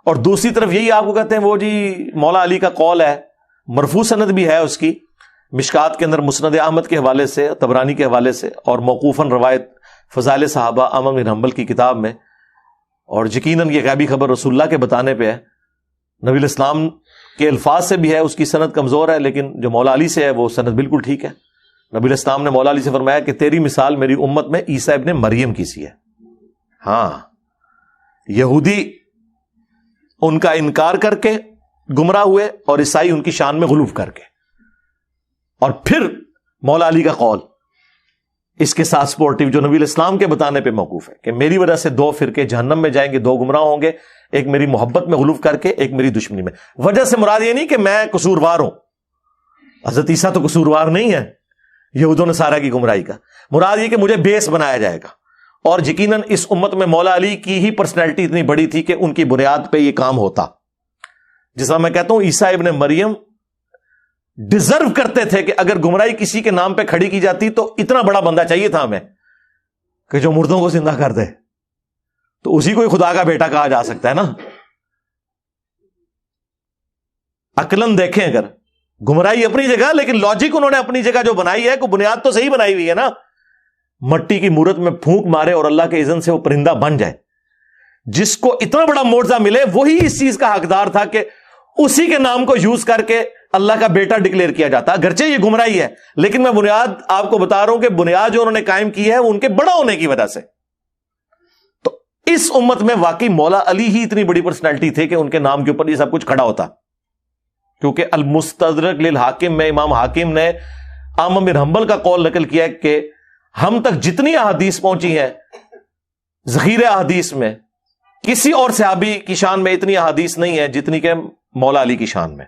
اور دوسری طرف یہی آپ کو کہتے ہیں وہ جی مولا علی کا قول ہے، مرفوع سند بھی ہے اس کی، مشکات کے اندر مسند احمد کے حوالے سے، طبرانی کے حوالے سے، اور موقوفاً روایت فضائل صحابہ احمد بن حنبل کی کتاب میں، اور یقیناً یہ غیبی خبر رسول اللہ کے بتانے پہ ہے، نبی الاسلام کے الفاظ سے بھی ہے، اس کی سند کمزور ہے، لیکن جو مولا علی سے ہے وہ سند بالکل ٹھیک ہے۔ نبی الاسلام نے مولا علی سے فرمایا کہ تیری مثال میری امت میں عیسیٰ ابن مریم کی سی ہے۔ ہاں، یہودی ان کا انکار کر کے گمراہ ہوئے اور عیسائی ان کی شان میں غلو کر کے، اور پھر مولا علی کا قول اس کے ساتھ سپورٹیو جو نبی الاسلام کے بتانے پہ موقوف ہے کہ میری وجہ سے 2 فرقے جہنم میں جائیں گے، 2 گمراہ ہوں گے، ایک میری محبت میں غلو کر کے، ایک میری دشمنی میں۔ وجہ سے مراد یہ نہیں کہ میں قصوروار ہوں، حضرت عیسیٰ تو قصوروار نہیں ہے یہود و نصارہ کی گمراہی کا، مراد یہ کہ مجھے بیس بنایا جائے گا۔ اور یقیناً اس امت میں مولا علی کی ہی پرسنالٹی اتنی بڑی تھی کہ ان کی بنیاد پہ یہ کام ہوتا۔ جس طرح میں کہتا ہوں عیسیٰ ابن مریم ڈیزرو کرتے تھے کہ اگر گمراہی کسی کے نام پہ کھڑی کی جاتی تو اتنا بڑا بندہ چاہیے تھا ہمیں کہ جو مردوں کو زندہ کر دے، تو اسی کو خدا کا بیٹا کہا جا سکتا ہے نا۔ عقلاً دیکھیں، اگر گمراہی اپنی جگہ، لیکن لاجک انہوں نے اپنی جگہ جو بنائی ہے، کوئی بنیاد تو صحیح بنائی ہوئی ہے نا۔ مٹی کی مورت میں پھونک مارے اور اللہ کے اذن سے وہ پرندہ بن جائے، جس کو اتنا بڑا معجزہ ملے، وہی اس چیز کا حقدار تھا کہ اسی کے نام کو یوز کر کے اللہ کا بیٹا ڈکلیئر کیا جاتا۔ اگرچہ یہ گمراہی ہے، لیکن میں بنیاد آپ کو بتا رہا ہوں کہ بنیاد جو انہوں نے قائم کی ہے وہ ان کے بڑا ہونے کی وجہ سے۔ تو اس امت میں واقعی مولا علی ہی اتنی بڑی پرسنالٹی تھے کہ ان کے نام کے اوپر یہ سب کچھ کھڑا ہوتا، کیونکہ المستدرک للحاکم میں امام حاکم نے احمد بن حنبل کا قول نقل کیا ہے کہ ہم تک جتنی احادیث پہنچی ہیں ذخیرہ احادیث میں، کسی اور صحابی کی شان میں اتنی احادیث نہیں ہے جتنی کہ مولا علی کی شان میں۔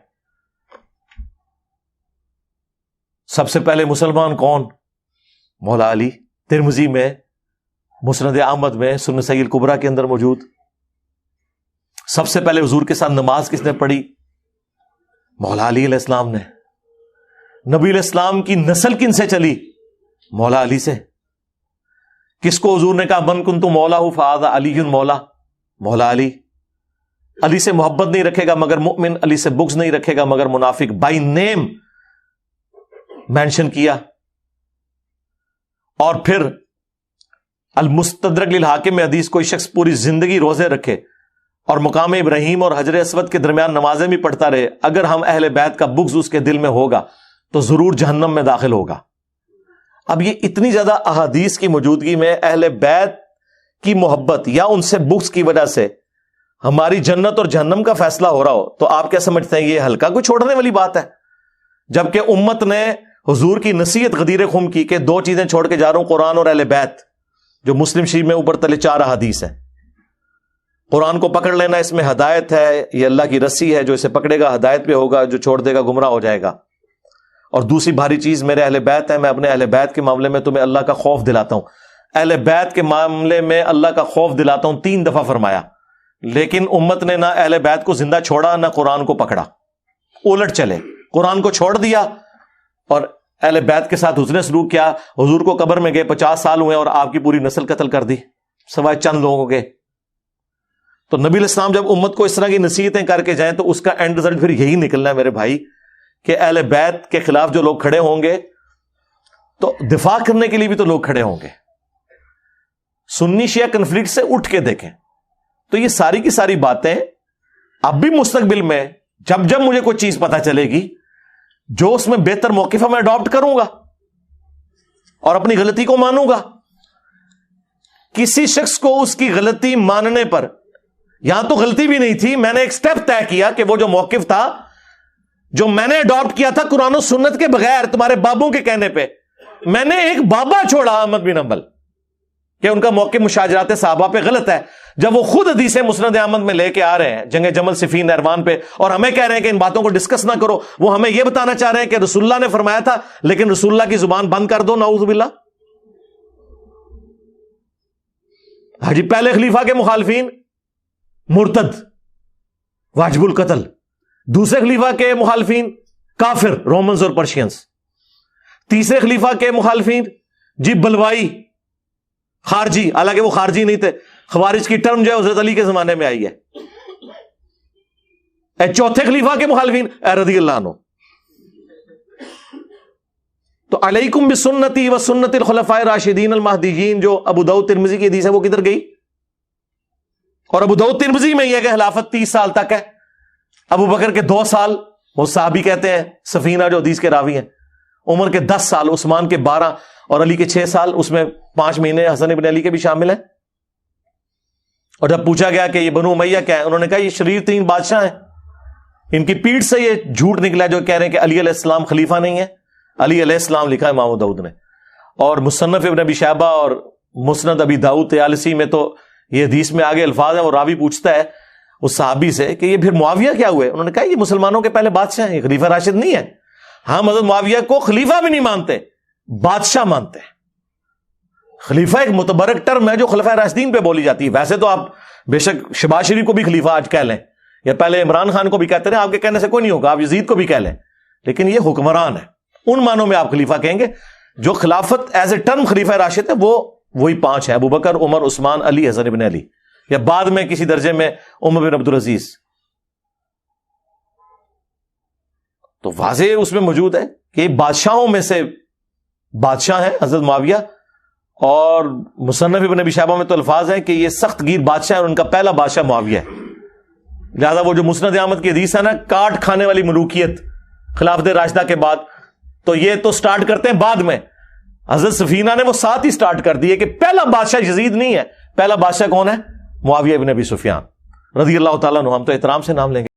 سب سے پہلے مسلمان کون؟ مولا علی، ترمذی میں، مسند احمد میں، سنن سیغ الکبریٰ کے اندر موجود۔ سب سے پہلے حضور کے ساتھ نماز کس نے پڑھی؟ مولا علی علیہ السلام نے۔ نبی علیہ السلام کی نسل کن سے چلی؟ مولا علی سے۔ کس کو حضور نے کہا من کنت مولا فہذا علی مولا؟ مولا علی۔ علی سے محبت نہیں رکھے گا مگر مؤمن، علی سے بغض نہیں رکھے گا مگر منافق، بائی نیم مینشن کیا۔ اور پھر المستدرک للحاکم میں حدیث، کوئی شخص پوری زندگی روزے رکھے اور مقام ابراہیم اور حجر اسود کے درمیان نمازیں بھی پڑھتا رہے، اگر ہم اہل بیت کا بغض اس کے دل میں ہوگا تو ضرور جہنم میں داخل ہوگا۔ اب یہ اتنی زیادہ احادیث کی موجودگی میں اہل بیت کی محبت یا ان سے بغض کی وجہ سے ہماری جنت اور جہنم کا فیصلہ ہو رہا ہو، تو آپ کیا سمجھتے ہیں یہ ہلکا کوئی چھوڑنے والی بات ہے؟ جبکہ امت نے حضور کی نصیحت غدیر خم کی کہ 2 چیزیں چھوڑ کے جا رہا ہوں، قرآن اور اہل بیت، جو مسلم شریف میں اوپر تلے 4 احادیث ہیں۔ قرآن کو پکڑ لینا، اس میں ہدایت ہے، یہ اللہ کی رسی ہے، جو اسے پکڑے گا ہدایت پہ ہوگا، جو چھوڑ دے گا گمراہ ہو جائے گا۔ اور دوسری بھاری چیز میرے اہل بیت ہے، میں اپنے اہل بیت کے معاملے میں تمہیں اللہ کا خوف دلاتا ہوں۔ اہل بیت کے معاملے میں اللہ کا خوف دلاتا ہوں 3 دفعہ فرمایا، لیکن امت نے نہ اہل بیت کو زندہ چھوڑا نہ قرآن کو پکڑا، الٹ چلے، قرآن کو چھوڑ دیا اور اہل بیت کے ساتھ حسن سلوک کیا۔ حضور کو قبر میں گئے، 50 سال ہوئے اور آپ کی پوری نسل قتل کر دی سوائے چند لوگوں کے۔ تو نبی علیہ السلام جب امت کو اس طرح کی نصیحتیں کر کے جائیں تو اس کا اینڈ رزلٹ پھر یہی نکلنا ہے میرے بھائی کہ اہل بیت کے خلاف جو لوگ کھڑے ہوں گے تو دفاع کرنے کے لیے بھی تو لوگ کھڑے ہوں گے۔ سنی شیعہ کنفلکٹ سے اٹھ کے دیکھیں تو یہ ساری کی ساری باتیں اب بھی مستقبل میں جب جب مجھے کوئی چیز پتہ چلے گی جو اس میں بہتر موقف ہے میں اڈاپٹ کروں گا اور اپنی غلطی کو مانوں گا۔ کسی شخص کو اس کی غلطی ماننے پر، یہاں تو غلطی بھی نہیں تھی، میں نے ایک سٹیپ طے کیا کہ وہ جو موقف تھا جو میں نے اڈاپٹ کیا تھا قرآن و سنت کے بغیر تمہارے بابوں کے کہنے پہ، میں نے ایک بابا چھوڑا احمد بن حنبل کہ ان کا موقف مشاجرات صحابہ پہ غلط ہے، جب وہ خود حدیث مسند احمد میں لے کے آ رہے ہیں جنگ جمل صفین نہروان پہ، اور ہمیں کہہ رہے ہیں کہ ان باتوں کو ڈسکس نہ کرو۔ وہ ہمیں یہ بتانا چاہ رہے ہیں کہ رسول اللہ نے فرمایا تھا لیکن رسول اللہ کی زبان بند کر دو، نعوذ باللہ۔ حاجی پہلے خلیفہ کے مخالفین مرتد واجب القتل، دوسرے خلیفہ کے مخالفین کافر رومنز اور پرشینز، تیسرے خلیفہ کے مخالفین جی بلوائی خارجی، حالانکہ وہ خارجی نہیں تھے، خوارج کی ٹرم جو ہے حضرت علی کے زمانے میں آئی ہے۔ اے چوتھے خلیفہ کے مخالفین اے رضی اللہ عنہ. تو علیکم بسنتی و سنت الخلفاء الراشدین المہدیین جو ابو داؤد ترمذی کی حدیث ہے وہ کدھر گئی؟ اور ابو داؤد ترمذی میں یہ کہ خلافت 30 سال تک ہے، ابو بکر کے 2 سال، وہ صحابی کہتے ہیں سفینہ جو حدیث کے راوی ہیں، عمر کے 10 سال، عثمان کے 12 اور علی کے 6 سال، اس میں 5 مہینے حسن ابن علی کے بھی شامل ہیں. اور جب پوچھا گیا کہ یہ بنو امیہ کیا ہے، انہوں نے کہا یہ شریر 3 بادشاہ ہیں، ان کی پیٹھ سے یہ جھوٹ نکلا جو کہہ رہے ہیں کہ علی علیہ السلام خلیفہ نہیں ہے. علی علیہ السلام لکھا ہے امام داؤد نے، اور مصنف ابن ابی شیبہ اور مسند ابی داؤد طیالسی میں تو یہ حدیث میں آگے الفاظ ہیں. وہ راوی پوچھتا ہے اس صحابی سے کہ یہ پھر معاویہ کیا ہوئے؟ انہوں نے کہا یہ مسلمانوں کے پہلے بادشاہ ہیں، یہ خلیفہ راشد نہیں ہے. ہم حضرت معاویہ کو خلیفہ بھی نہیں مانتے، بادشاہ مانتے ہیں. خلیفہ ایک متبرک ٹرم ہے جو خلفۂ راشدین پہ بولی جاتی ہے. ویسے تو آپ بے شک شہباز شریف کو بھی خلیفہ آج کہہ لیں، یا پہلے عمران خان کو بھی کہتے رہے، آپ کے کہنے سے کوئی نہیں ہوگا، آپ یزید کو بھی کہہ لیں، لیکن یہ حکمران ہے، ان معنوں میں آپ خلیفہ کہیں گے. جو خلافت ایز اے ٹرم خلیفہ راشد ہے وہ وہی 5 ہے، ابو بکر، عمر، عثمان، علی، حسن ابن علی، یا بعد میں کسی درجے میں عمر بن عبدالعزیز. تو واضح اس میں موجود ہے کہ بادشاہوں میں سے بادشاہ ہیں حضرت معاویہ. اور مصنف ابن ابی شیبہ میں تو الفاظ ہیں کہ یہ سخت گیر بادشاہ ہے اور ان کا پہلا بادشاہ معاویہ ہے. لہذا وہ جو مسند احمد کی حدیث ہے نا، کاٹ کھانے والی ملوکیت خلافت راشدہ کے بعد، تو یہ تو سٹارٹ کرتے ہیں بعد میں. حضرت سفینہ نے وہ ساتھ ہی سٹارٹ کر دی ہے کہ پہلا بادشاہ یزید نہیں ہے، پہلا بادشاہ کون ہے؟ معاویہ ابن ابی سفیان رضی اللہ تعالیٰ عنہ. ہم تو احترام سے نام لیں گے.